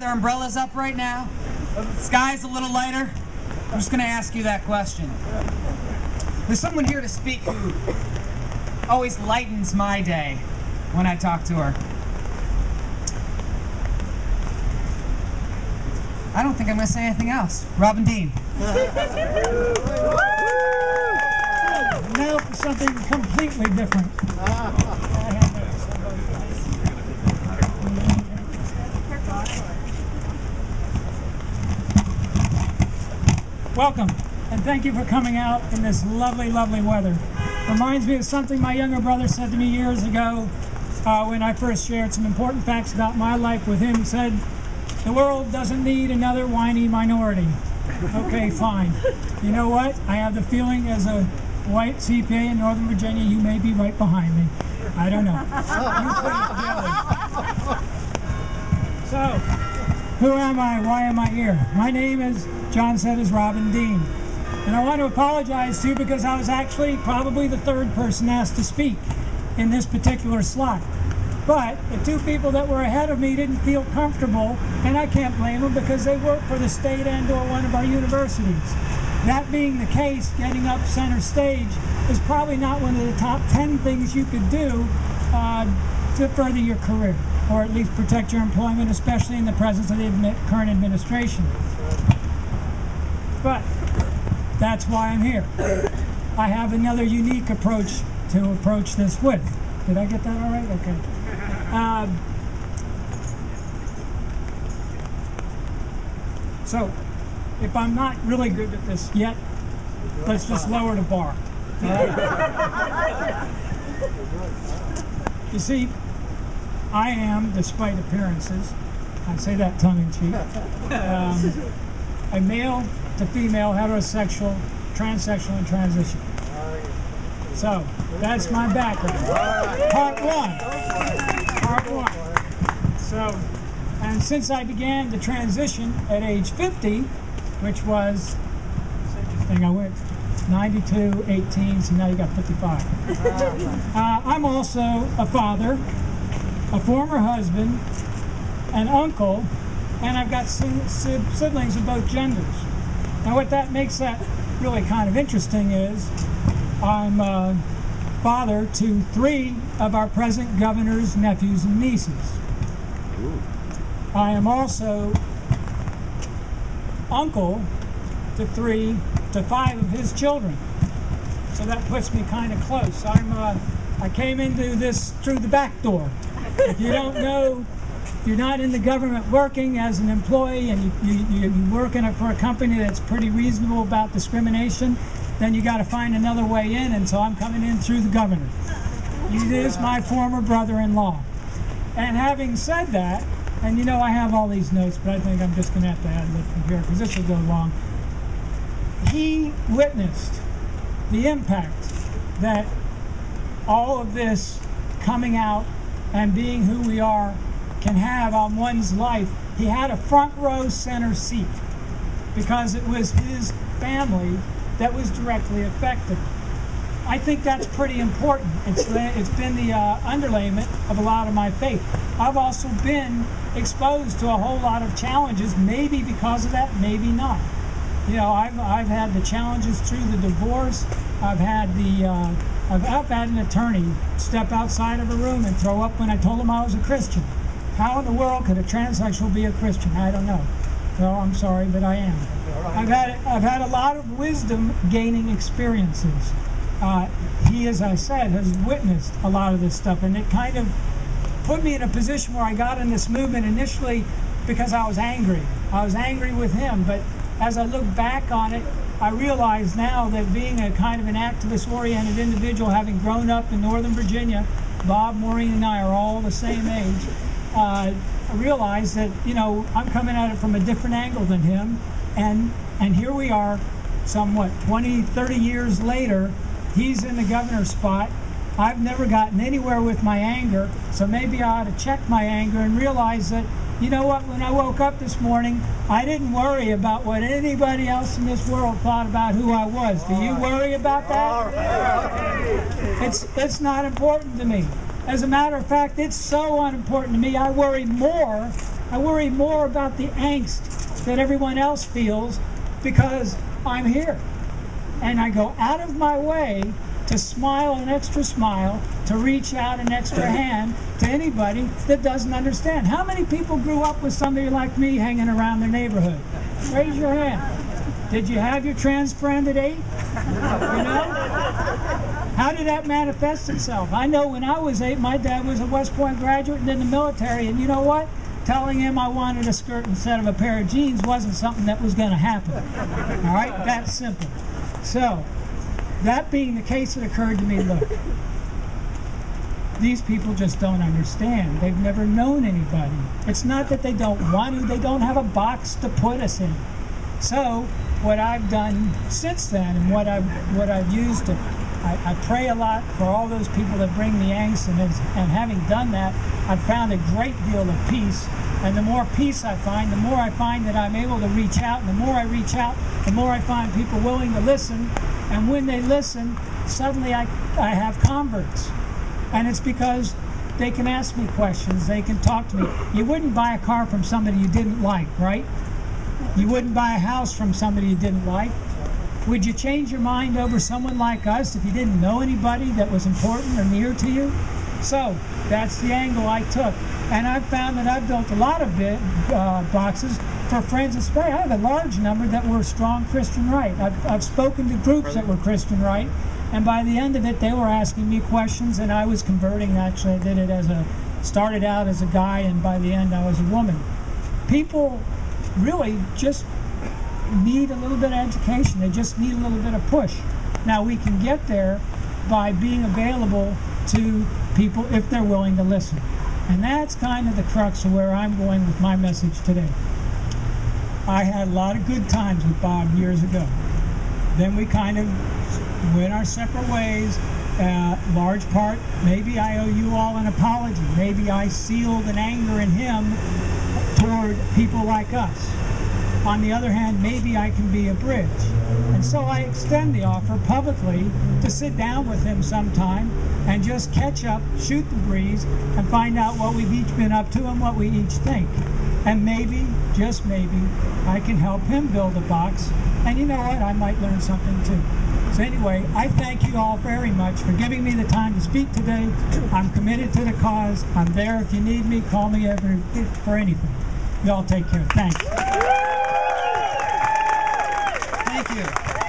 Their umbrellas up right now. The sky's a little lighter. I'm just going to ask you that question. There's someone here to speak who always lightens my day when I talk to her. I don't think I'm going to say anything else. Robyn Deane. Now for something completely different. Welcome, and thank you for coming out in this lovely, lovely weather. Reminds me of something my younger brother said to me years ago when I first shared some important facts about my life with him. He said, "The world doesn't need another whiny minority." Okay, fine. You know what? I have the feeling as a white CPA in Northern Virginia, you may be right behind me. I don't know. You put it together. So, who am I? Why am I here? My name, as John said, is Robyn Deane. And I want to apologize to you because I was actually probably the third person asked to speak in this particular slot. But the two people that were ahead of me didn't feel comfortable, and I can't blame them because they work for the state and/or one of our universities. That being the case, getting up center stage is probably not one of the top 10 things you could do to further your career, or at least protect your employment, especially in the presence of the current administration. But that's why I'm here. I have another unique approach to approach this with. Did I get that all right? Okay. So, if I'm not really good at this yet, let's just lower the bar. All right? You see, I am, despite appearances, I say that tongue-in-cheek, a male to female, heterosexual, transsexual, and transition. So, that's my background. Part one. So, and since I began the transition at age 50, which was, it's interesting, I went 92, 18, so now you got 55. I'm also a father, a former husband, an uncle, and I've got siblings of both genders. Now what that makes that really kind of interesting is I'm a father to 3 of our present governor's nephews and nieces. I am also uncle to 5 of his children. So that puts me kind of close. I came into this through the back door. If you don't know, if you're not in the government working as an employee and you're working for a company that's pretty reasonable about discrimination, then you got to find another way in, and so I'm coming in through the governor. He is my former brother-in-law. And having said that, and you know I have all these notes, but I think I'm just going to have to add it from here because this will go long. He witnessed the impact that all of this coming out and being who we are can have on one's life. He had a front row center seat because it was his family that was directly affected. I think that's pretty important. It's been the underlayment of a lot of my faith. I've also been exposed to a whole lot of challenges, maybe because of that, maybe not. You know, I've had the challenges through the divorce. I've had an attorney step outside of a room and throw up when I told him I was a Christian. How in the world could a transsexual be a Christian? I don't know. Well, I'm sorry, but I am. I've had a lot of wisdom gaining experiences. He, as I said, has witnessed a lot of this stuff, and it kind of put me in a position where I got in this movement initially because I was angry. I was angry with him, but as I look back on it, I realize now that being a kind of an activist-oriented individual, having grown up in Northern Virginia, Bob, Maureen, and I are all the same age, I realized that, you know, I'm coming at it from a different angle than him, and here we are, somewhat 20, 30 years later, he's in the governor's spot. I've never gotten anywhere with my anger, so maybe I ought to check my anger and realize that, you know what, when I woke up this morning, I didn't worry about what anybody else in this world thought about who I was. Do you worry about that? It's not important to me. As a matter of fact, it's so unimportant to me, I worry more I worry more about the angst that everyone else feels because I'm here. And I go out of my way to smile an extra smile, to reach out an extra hand to anybody that doesn't understand. How many people grew up with somebody like me hanging around their neighborhood? Raise your hand. Did you have your trans friend at 8? You know? How did that manifest itself? I know when I was 8, my dad was a West Point graduate and in the military, and you know what? Telling him I wanted a skirt instead of a pair of jeans wasn't something that was going to happen. All right? That's simple. So, that being the case, it occurred to me, look, these people just don't understand. They've never known anybody. It's not that they don't want to, they don't have a box to put us in. So, what I've done since then, and what I've used to, I pray a lot for all those people that bring me angst, and having done that, I've found a great deal of peace. And the more peace I find, the more I find that I'm able to reach out. And the more I reach out, the more I find people willing to listen. And when they listen, suddenly I have converts. And it's because they can ask me questions, they can talk to me. You wouldn't buy a car from somebody you didn't like, right? You wouldn't buy a house from somebody you didn't like. Would you change your mind over someone like us if you didn't know anybody that was important or near to you? So that's the angle I took. And I've found that I've built a lot of boxes for friends and family. I have a large number that were strong Christian right. I've spoken to groups that were Christian right, and by the end of it, they were asking me questions, and I was converting. Actually, I did it started out as a guy, and by the end, I was a woman. People really just need a little bit of education. They just need a little bit of push. Now, we can get there by being available to people if they're willing to listen. And that's kind of the crux of where I'm going with my message today. I had a lot of good times with Bob years ago. Then we kind of went our separate ways. Large part, maybe I owe you all an apology. Maybe I sealed an anger in him toward people like us. On the other hand, maybe I can be a bridge. And so I extend the offer publicly to sit down with him sometime and just catch up, shoot the breeze, and find out what we've each been up to and what we each think. And maybe, just maybe, I can help him build a box. And you know what? I might learn something too. So anyway, I thank you all very much for giving me the time to speak today. I'm committed to the cause. I'm there if you need me. Call me for anything. Y'all take care. Thanks. Thank you.